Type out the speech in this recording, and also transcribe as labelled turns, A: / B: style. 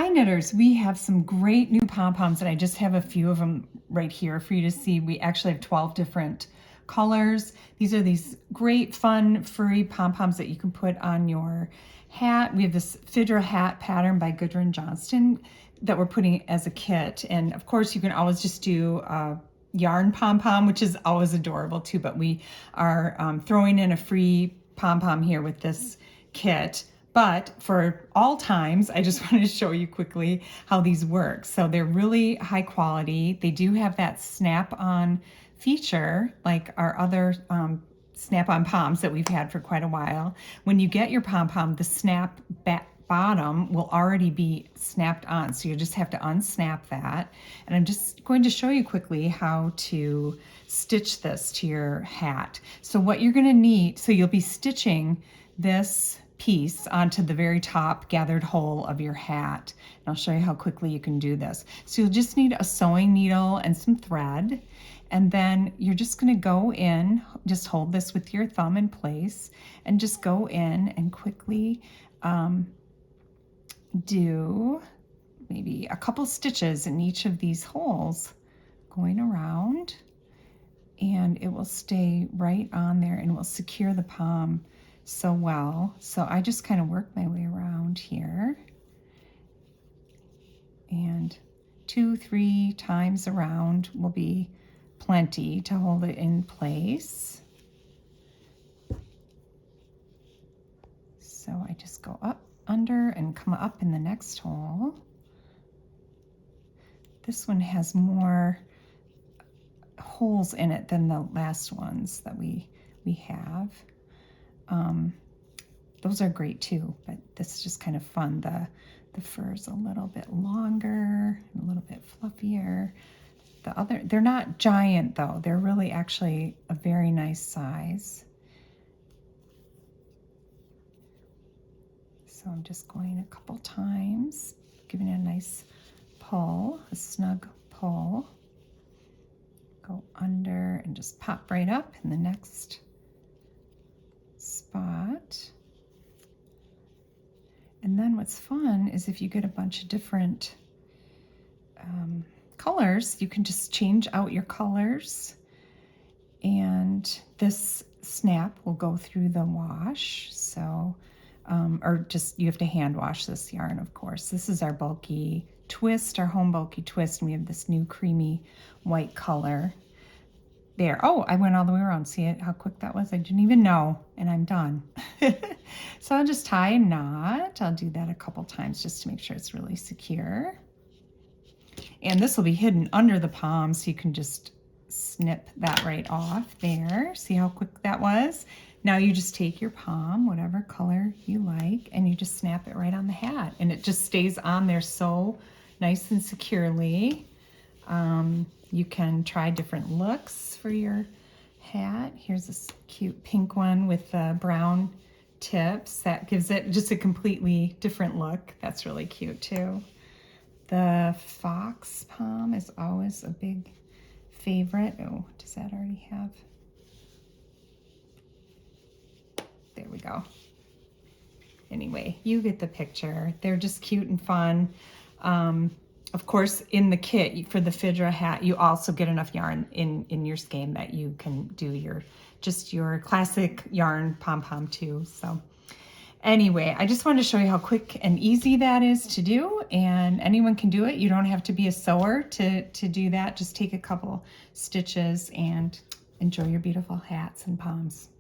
A: Hi knitters, we have some great new pom-poms and I just have a few of them right here for you to see. We actually have 12 different colors. These are these great fun furry pom-poms that you can put on your hat. We have this Fidra Hat pattern by Gudrun Johnston that we're putting as a kit. And of course you can always just do a yarn pom-pom, which is always adorable too, but we are throwing in a free pom-pom here with this kit. But for all times, I just wanted to show you quickly how these work. So they're really high quality. They do have that snap-on feature like our other snap-on poms that we've had for quite a while. When you get your pom-pom, the snap bottom will already be snapped on. So you just have to unsnap that. And I'm just going to show you quickly how to stitch this to your hat. So what you're gonna need, so you'll be stitching this piece onto the very top gathered hole of your hat. And I'll show you how quickly you can do this. So you'll just need a sewing needle and some thread. And then you're just gonna go in, just hold this with your thumb in place and just go in and quickly do maybe a couple stitches in each of these holes going around, and it will stay right on there and will secure the pom so well. So I just kind of work my way around here, and 2-3 times around will be plenty to hold it in place. So I just go up under and come up in the next hole. This one has more holes in it than the last ones that we have. Those are great too, but this is just kind of fun. The fur is a little bit longer, a little bit fluffier. The other, they're not giant though. They're really actually a very nice size. So I'm just going a couple times, giving it a nice pull, a snug pull. Go under and just pop right up in the next spot. And then what's fun is if you get a bunch of different colors, you can just change out your colors, and this snap will go through the wash. So, or just, you have to hand wash this yarn, of course. This is our bulky twist, our home bulky twist, and we have this new creamy white color. There, oh, I went all the way around. See it, how quick that was? I didn't even know, and I'm done. So I'll just tie a knot. I'll do that a couple times just to make sure it's really secure. And this will be hidden under the pom, so you can just snip that right off there. See how quick that was? Now you just take your pom, whatever color you like, and you just snap it right on the hat, and it just stays on there so nice and securely. You can try different looks for your hat. Here's this cute pink one with the brown tips. That gives it just a completely different look. That's really cute too. The fox pom is always a big favorite. Oh, does that already have? There we go. Anyway, you get the picture. They're just cute and fun. Of course, in the kit for the Fidra hat, you also get enough yarn in your skein that you can do your classic yarn pom-pom too. So anyway, I just wanted to show you how quick and easy that is to do, and anyone can do it. You don't have to be a sewer to do that. Just take a couple stitches and enjoy your beautiful hats and poms.